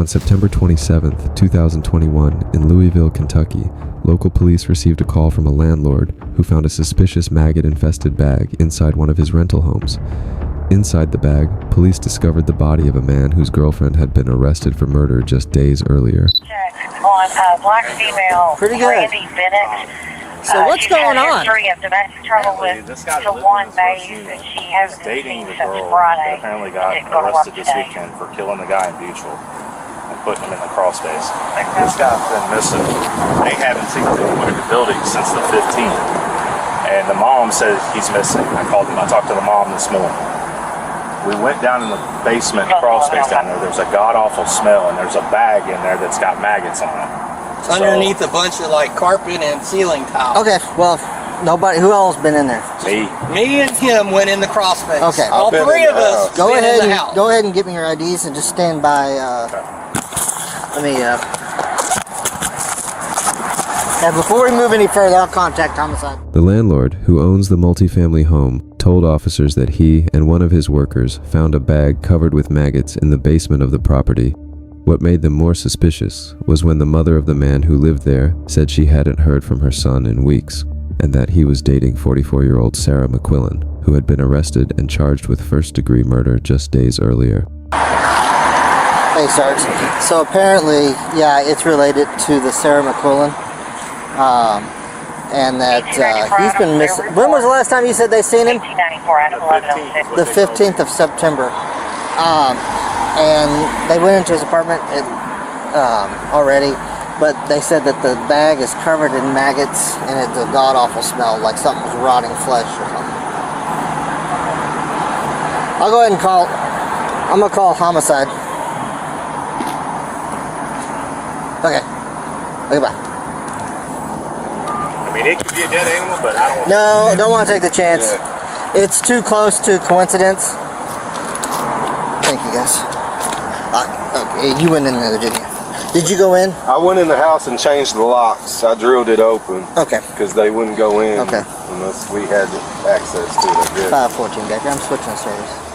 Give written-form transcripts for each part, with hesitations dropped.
On September 27, 2021, in Louisville, Kentucky, local police received a call from a landlord who found a suspicious maggot-infested bag inside one of his rental homes. Inside the bag, police discovered the body of a man whose girlfriend had been arrested for murder just days earlier. On black female, pretty good. Randy Bennett. So what's going on? History of domestic trouble with Tawan Mays, and she has been seen since Friday. Apparently got arrested this weekend for killing the guy in Beachville and putting him in the crawl space. This guy's been missing. They haven't seen him in the building since the 15th. And the mom says he's missing. I talked to the mom this morning. We went down in the basement crawl space down there. There's a god-awful smell, and there's a bag in there that's got maggots on it. It's underneath a bunch of like carpet and ceiling tiles. Okay, well, nobody. Who else been in there? Me and him went in the crawl space. Okay, all three of us. Go ahead and give me your IDs and just stand by. Let me. And before we move any further, I'll contact homicide. The landlord, who owns the multifamily home, told officers that he and one of his workers found a bag covered with maggots in the basement of the property. What made them more suspicious was when the mother of the man who lived there said she hadn't heard from her son in weeks, and that he was dating 44-year-old Sara McQuilling, who had been arrested and charged with first-degree murder just days earlier. Hey, Sarge. So apparently, yeah, it's related to the Sara McQuilling, and that he's been missing. When was the last time you said they seen him? The 15th of September. And they went into his apartment already, but they said that the bag is covered in maggots and it's a god-awful smell, like something was rotting flesh or something. I'll go ahead and I'm going to call homicide. Okay. Bye. I mean, it could be a dead animal, but I don't... No, don't want to take the chance. Yeah. It's too close to coincidence. Thank you, guys. Okay, you went in there, didn't you? Did you go in? I went in the house and changed the locks. I drilled it open. Okay. Because they wouldn't go in. Okay. Unless we had access to it. 514 back. I'm switching service.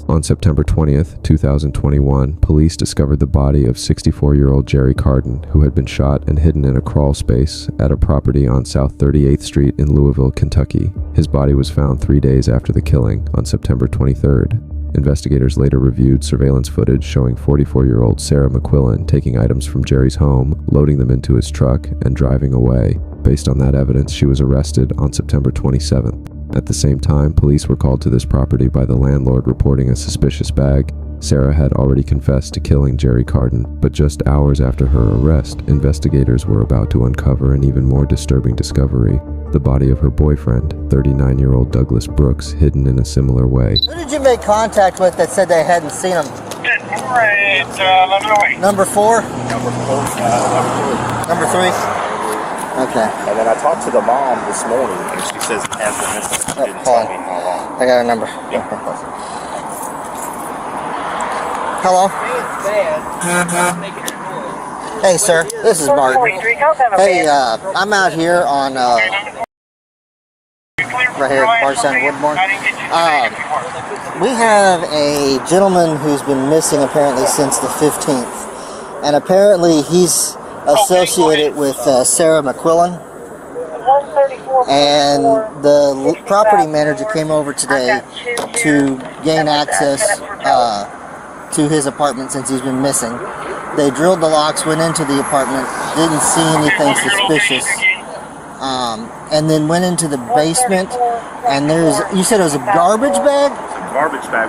On September 20th, 2021, police discovered the body of 64-year-old Jerry Cardin, who had been shot and hidden in a crawl space at a property on South 38th Street in Louisville, Kentucky. His body was found 3 days after the killing, on September 23rd. Investigators later reviewed surveillance footage showing 44-year-old Sara McQuilling taking items from Jerry's home, loading them into his truck, and driving away. Based on that evidence, she was arrested on September 27th. At the same time, police were called to this property by the landlord reporting a suspicious bag. Sara had already confessed to killing Jerry Cardin, but just hours after her arrest, investigators were about to uncover an even more disturbing discovery: the body of her boyfriend, 39-year-old Douglas Brooks, hidden in a similar way. Who did you make contact with that said they hadn't seen him? Number 4? Number 3. Number 3? Okay. And then I talked to the mom this morning, and she says it has been missing. She didn't tell me how long. I got a number. Yeah. Hello? Hey, sir. This is Martin. Hey, I'm out here on, right here at Barstown Woodbourne. We have a gentleman who's been missing apparently since the 15th. And apparently he's associated with Sara McQuilling. And the property manager came over today to gain access to his apartment since he's been missing. They drilled the locks, went into the apartment, didn't see anything suspicious, and then went into the basement, and you said it was a garbage bag? It's a garbage bag.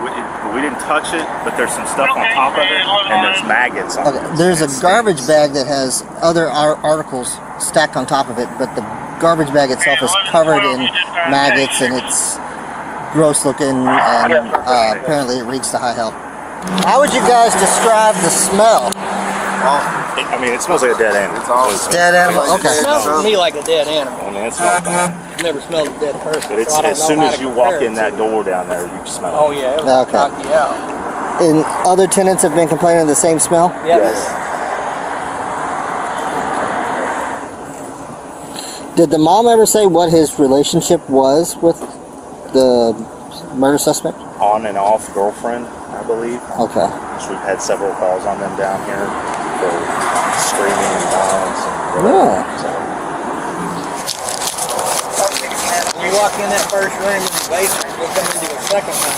We didn't touch it, but there's some stuff on top of it, and there's maggots on it. There's a garbage bag that has other articles stacked on top of it, but the garbage bag itself is covered in maggots, and it's gross looking, and apparently it reeks to high hell. How would you guys describe the smell? I mean, it smells like a dead animal. It's always dead animal. Okay. It smells to me like a dead animal. I mean, it smells bad. I've never smelled a dead person. But it's, so as soon as you walk in that door down there, you smell it. Oh yeah. It will knock you out. And other tenants have been complaining of the same smell? Yes. Did the mom ever say what his relationship was with the murder suspect? On and off girlfriend. I I believe. Okay. So we've had several calls on them down here for screaming and violence and whatever. Yeah. So, When you walk in that first room in the basement, you'll come into a second room.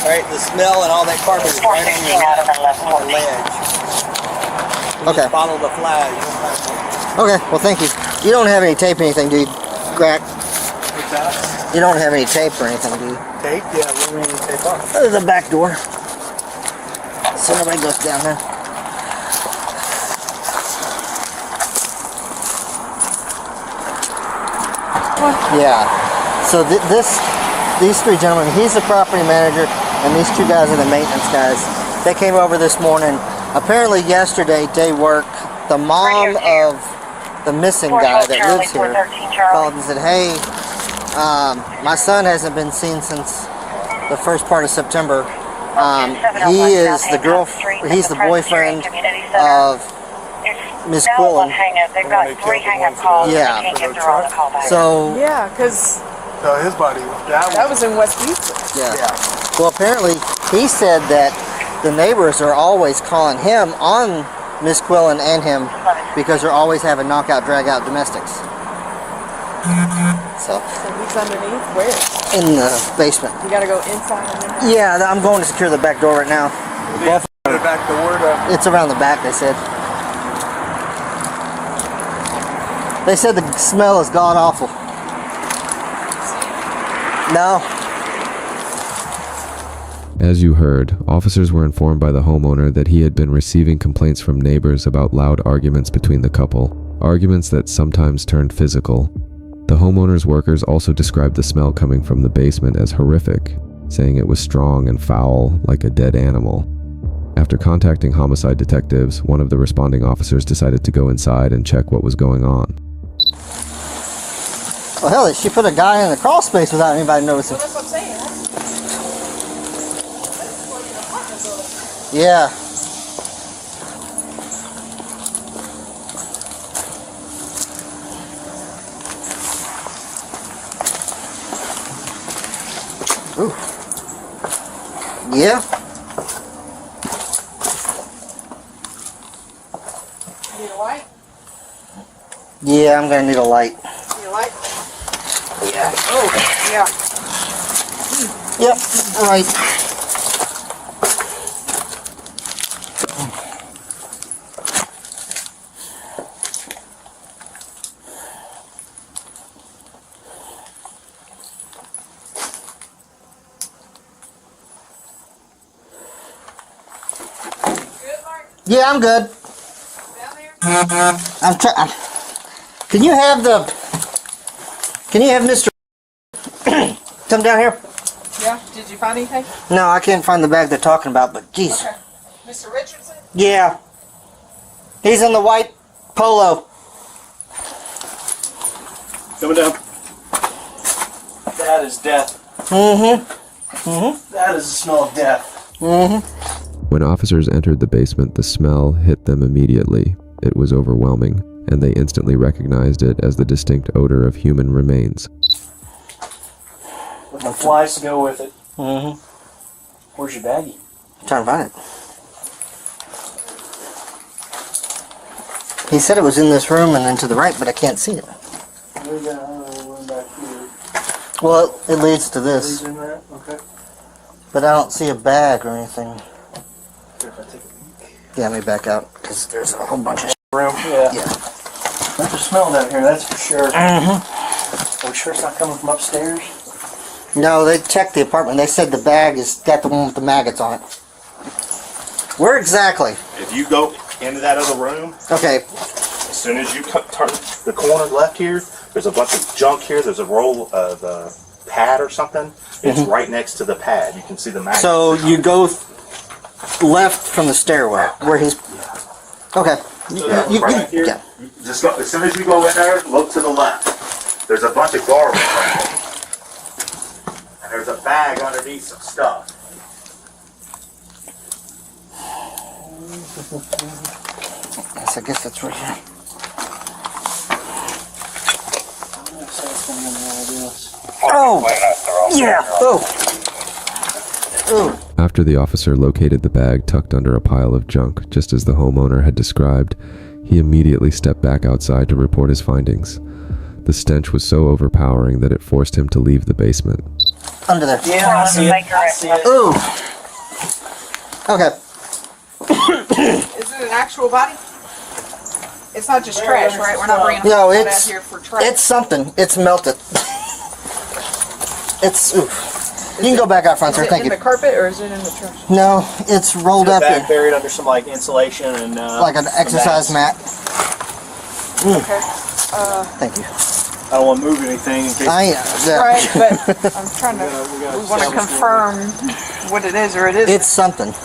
Right, the smell and all that carpet is right on your out of the left on the ledge. You Okay. just follow the flag. You don't have to. Okay, well thank you. You don't have any tape or anything, do you, Greg? What's that? You don't have any tape or anything, do you? Tape? Yeah, we need tape off. There's a back door. So nobody goes down there. Yeah. So these three gentlemen, he's the property manager, and these two guys are the maintenance guys. They came over this morning. Apparently yesterday, day work, the mom of the missing guy that lives here called and said, hey, my son hasn't been seen since the first part of September. He is the he's the boyfriend of Miss Quillen. They've got 3 hang-up calls. Yeah. They can't get through all the callbacks. So Yeah, because So his body, that was in West Houston. yeah. Well, apparently he said that the neighbors are always calling him on Miss Quillen and him because they're always having knockout, drag-out domestics. So So he's underneath. Where? in the basement. You gotta go inside and then. Yeah, I'm going to secure the back door right now. put it back to word up. It's around the back, they said. They said the smell is god awful. No. As you heard, officers were informed by the homeowner that he had been receiving complaints from neighbors about loud arguments between the couple, arguments that sometimes turned physical. The homeowner's workers also described the smell coming from the basement as horrific, saying it was strong and foul like a dead animal. After contacting homicide detectives, one of the responding officers decided to go inside and check what was going on. Well, hell, she put a guy in the crawl space without anybody noticing. That's what I'm saying. Yeah. Ooh. Yeah. Need a light? Yeah, I'm gonna need a light. Need a light? Yeah. Oh, yeah. Yep, right. Good, Mark? Yeah, I'm good. Down there? I'm trying. Can you have Mr. come down here? Yeah. Did you find anything? No, I can't find the bag they're talking about, but geez. Okay. Mr. Richardson? Yeah. He's in the white polo. Coming down. That is death. That is the smell of death. When officers entered the basement, the smell hit them immediately. It was overwhelming, and they instantly recognized it as the distinct odor of human remains. With the flies to go with it. Where's your baggie? I'm trying to find it. He said it was in this room and then to the right, but I can't see it. Where's that other one back here? Well, it leads to this, Is in that? Okay. but I don't see a bag or anything. Here, if I take a peek. Yeah, let me back out, because there's a whole bunch of Room? Yeah. Yeah. There's a smell down here, that's for sure. Are we sure it's not coming from upstairs? No, they checked the apartment. They said the bag is got the one with the maggots on it. Where exactly? if you go into that other room, Okay. as soon as you turn the corner left here, there's a bunch of junk here. There's a roll of pad or something. It's right next to the pad. You can see the magnet. So you go left from the stairwell where he's. Okay. Right here. Yeah. Just go, as soon as you go in there, look to the left. There's a bunch of garbage right there. And there's a bag underneath some stuff. Yes, I guess that's right here. Oh! Yeah! Oh! After the officer located the bag tucked under a pile of junk, just as the homeowner had described, he immediately stepped back outside to report his findings. The stench was so overpowering that it forced him to leave the basement. Under there. Yeah, I see it. I see it. Ooh. Okay. Is it an actual body? It's not just trash, right? We're not bringing No, it out it's here for trash. it's something. It's melted. It's. Oof. You can go back out front, Is sir. it Thank in you. the carpet or is it in the trash? No, it's rolled up Bag here buried under some like insulation and like an some exercise mats. mat. Okay. Thank you. I don't want to move anything in case. Right, but I'm trying to. We want to confirm what it is or it isn't. It's something.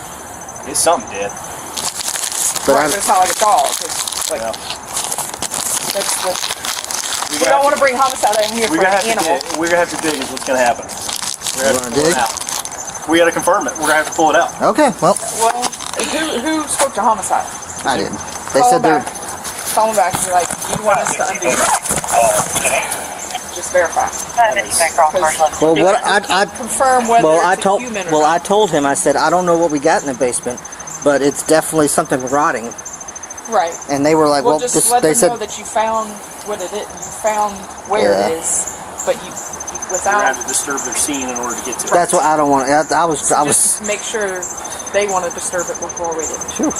It's something dead. But Right, but it's not like a dog. It's like, Yeah. we don't want to bring homicide in here for We're gonna an have animal. to dig. We're gonna have to dig. Is what's gonna happen. We're gonna have to pull it dig? out. We gotta confirm it. We're gonna have to pull it out. Okay, well, Well, who spoke to homicide? I did. They Call said them they're. back. Call them back and be like, you want us to undo it. Just verify. Well, what I Confirm whether well, it's a human or well, not. I told him. I said I don't know what we got in the basement, but it's definitely something rotting. Right. And they were like, Well, well, just this, let they them said. know that you found what it is. You found where Yeah. it is, but you We're gonna without. have to disturb their scene in order to get to it. That's what I don't want. I was. Just make sure they want to disturb it before we do. Phew.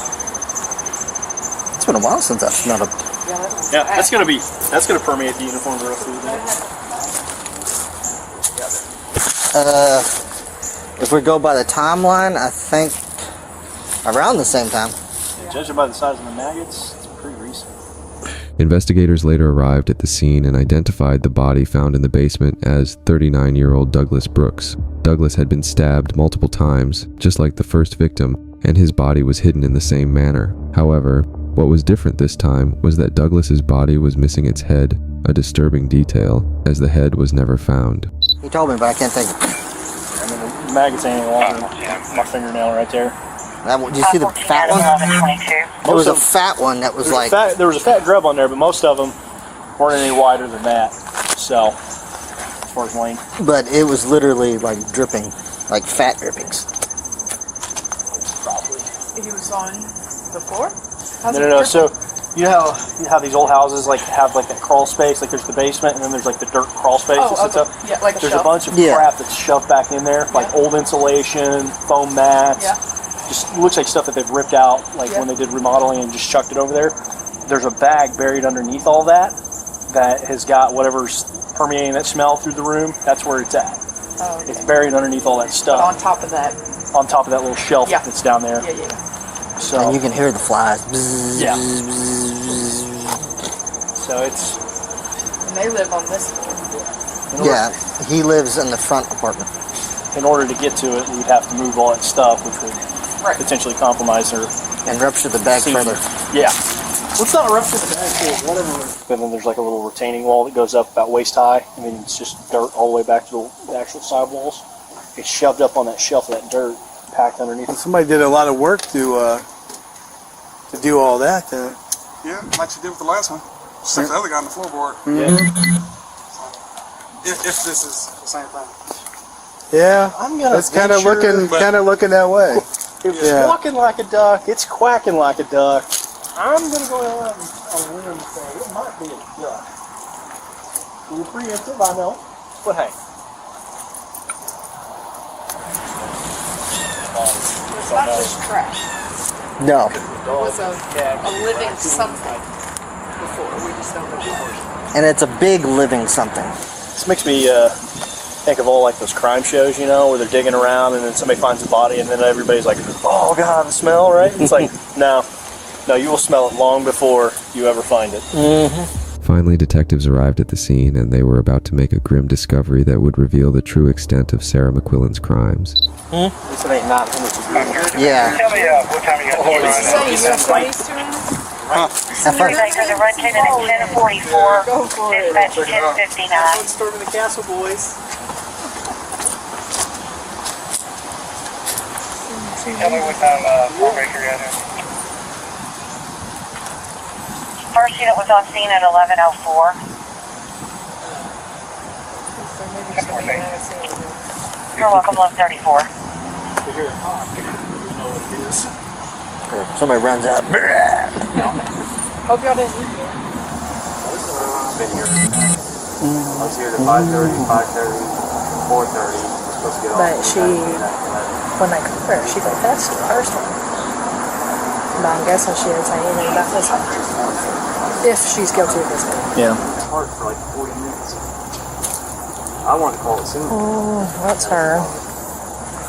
It's been a while since I've smelled a. Yeah, that's gonna permeate the uniform the rest of the day. If we go by the timeline, I think around the same time. Judging by the size of the maggots, it's pretty recent. Investigators later arrived at the scene and identified the body found in the basement as 39-year-old Douglas Brooks. Douglas had been stabbed multiple times, just like the first victim, and his body was hidden in the same manner. However, what was different this time was that Douglas's body was missing its head, a disturbing detail, as the head was never found. He told me, but I can't think. I mean, the maggots ain't any longer than my fingernail right there. Do you see the fat one? There was a fat one that was like. There was a fat grub on there, but most of them weren't any wider than that. So, as far as length. But it was literally like dripping, like fat drippings. He was on the floor? No. So, you know how these old houses like have like that crawl space? Like there's the basement and then there's like the dirt crawl space that sits up. Yeah, like There's a bunch of crap that's shoved back in there, like old insulation, foam mats. Yeah. Just looks like stuff that they've ripped out, like when they did remodeling and just chucked it over there. There's a bag buried underneath all that has got whatever's permeating that smell through the room. That's where it's at. Oh, okay. It's buried underneath all that But stuff. on top of that. On top of that little shelf that's down there. Yeah. So And you can hear the flies. Bzzz, Yeah. bzzz, bzzz. So it's. And they live on this floor. Yeah, he lives in the front apartment. In order to get to it, we'd have to move all that stuff, which would potentially compromise her. And rupture the bag further. Yeah. Let's not rupture the bag too, whatever. And then there's like a little retaining wall that goes up about waist high, and then it's just dirt all the way back to the actual side walls. It's shoved up on that shelf of that dirt, packed underneath. Well, somebody did a lot of work to do all that. Yeah, like you did with the last one. Except the other guy on the floorboard. Yeah. If this is the same thing. Yeah, I'm gonna it's kind of looking that way. It's walking like a duck. It's quacking like a duck. I'm gonna go out on a limb and say it might be a duck. You're preemptive, I know, but hey. It's not just trash. No. It was a living something before. We just don't know what. And it's a big living something. This makes me think of all like those crime shows, you know, where they're digging around and then somebody finds a body and then everybody's like, oh God, the smell, right? It's like, no, you will smell it long before you ever find it. Mm-hmm. Finally, detectives arrived at the scene and they were about to make a grim discovery that would reveal the true extent of Sara McQuillen's crimes. At least it ain't not how much it's Yeah. Tell me what time you got to So you have police to him? There's a run ticket at 10:44. Go for it. Dispatch 10:59. Storming the castle, boys. Tell me what time Breaker got here. First unit was on scene at 11:04. You're welcome, 11:34. we hear a knock, we know what it is. Or somebody runs out. Hope y'all didn't eat yet. I've been here. I was here to 5:30, 5:30, 4:30. Supposed to get off. But when they called her, she confessed to the first one. But I'm guessing she didn't say anything about this one. If she's guilty of this one. Yeah. It's hard for like 40 minutes. I wanted to call it soon. That's her.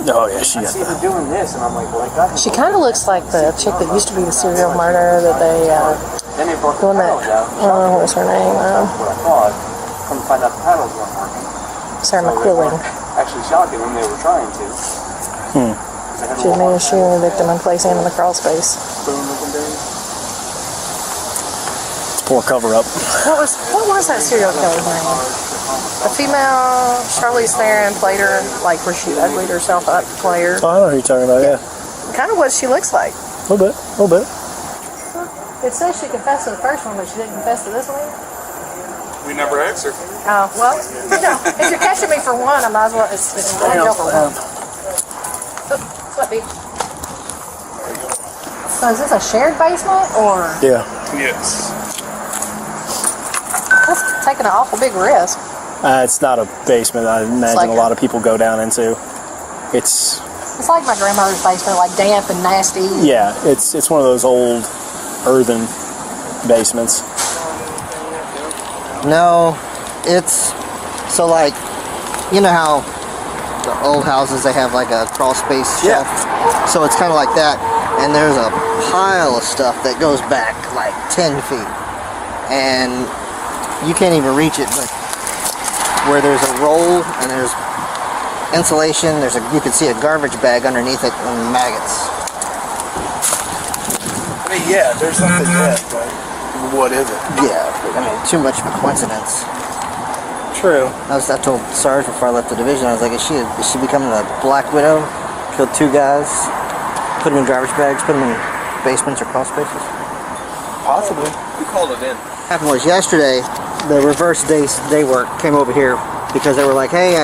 Oh yeah, she I got see her that. doing this, and I'm like, well, I got She kind of looks like the chick that used to be the serial murderer that they, Then they brought the the one that, paddles out. what was her name? What I thought. Come to find out the paddles weren't working. Sarah So they McQuilling. weren't actually shocking when they were trying to. She knew she was a victim and placed him in the crawl space. Pull a cover up. What was that serial killer's name? The female, Charlize Theron, played her, like where she uglied herself up to play her. Oh, I know who you're talking about, yeah. Kind of what she looks like. A little bit. It says she confessed to the first one, but she didn't confess to this one. We never asked her. Oh, well, if you're catching me for one, I might as well, it's one go for one. Slippy. So is this a shared basement, or? Yeah. Yes. That's taking an awful big risk. It's not a basement I imagine like a lot of people go down into. It's like my grandmother's basement, like damp and nasty. Yeah, it's one of those old earthen basements. No, it's so like, you know how the old houses they have like a crawl space shelf. So it's kind of like that, and there's a pile of stuff that goes back like 10 feet, and you can't even reach it. But where there's a roll and there's insulation, you can see a garbage bag underneath it and maggots. I mean, yeah, there's something left, but what is it? Yeah, I mean, too much of a coincidence. True. I told Sarge before I left the division, I was like, is she becoming a Black Widow? Killed 2 guys, put them in garbage bags, put them in basements or crawl spaces? Possibly. Who called it in? What happened was yesterday, the reverse day work came over here because they were like, hey,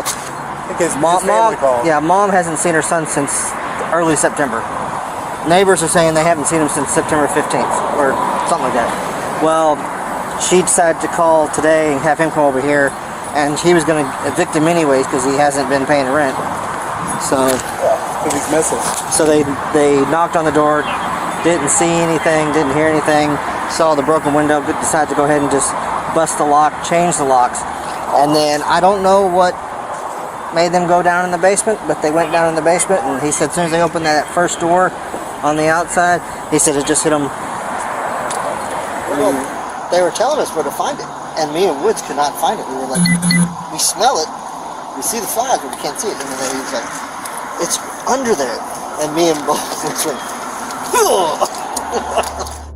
mom hasn't seen her son since early September. Neighbors are saying they haven't seen him since September 15th or something like that. Well, she decided to call today and have him come over here, and he was going to evict him anyways because he hasn't been paying rent. So Because he's missing. So they knocked on the door, didn't see anything, didn't hear anything, saw the broken window, but decided to go ahead and just bust the lock, change the locks. And then I don't know what made them go down in the basement, but they went down in the basement, and he said as soon as they opened that first door on the outside, he said it just hit them. Well, they were telling us where to find it, and me and Woods could not find it. We were like, we smell it, we see the flies, but we can't see it. And then he was like, it's under there. And me and both went,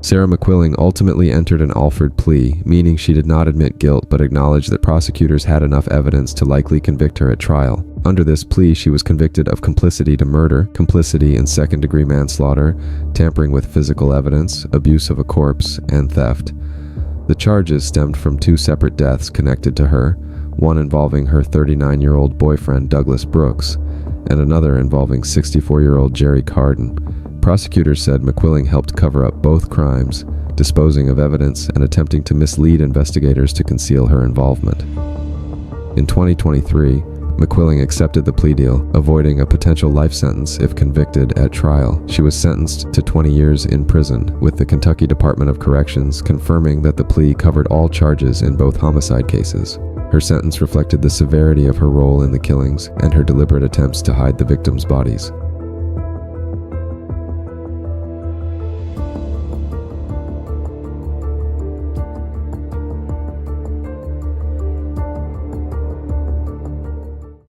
Sara McQuilling ultimately entered an Alford plea, meaning she did not admit guilt but acknowledged that prosecutors had enough evidence to likely convict her at trial. Under this plea, she was convicted of complicity to murder, complicity in second-degree manslaughter, tampering with physical evidence, abuse of a corpse, and theft. The charges stemmed from 2 separate deaths connected to her, one involving her 39-year-old boyfriend Douglas Brooks, and another involving 64-year-old Jerry Cardin. Prosecutors said McQuilling helped cover up both crimes, disposing of evidence and attempting to mislead investigators to conceal her involvement. In 2023, McQuilling accepted the plea deal, avoiding a potential life sentence if convicted at trial. She was sentenced to 20 years in prison, with the Kentucky Department of Corrections confirming that the plea covered all charges in both homicide cases. Her sentence reflected the severity of her role in the killings and her deliberate attempts to hide the victims' bodies.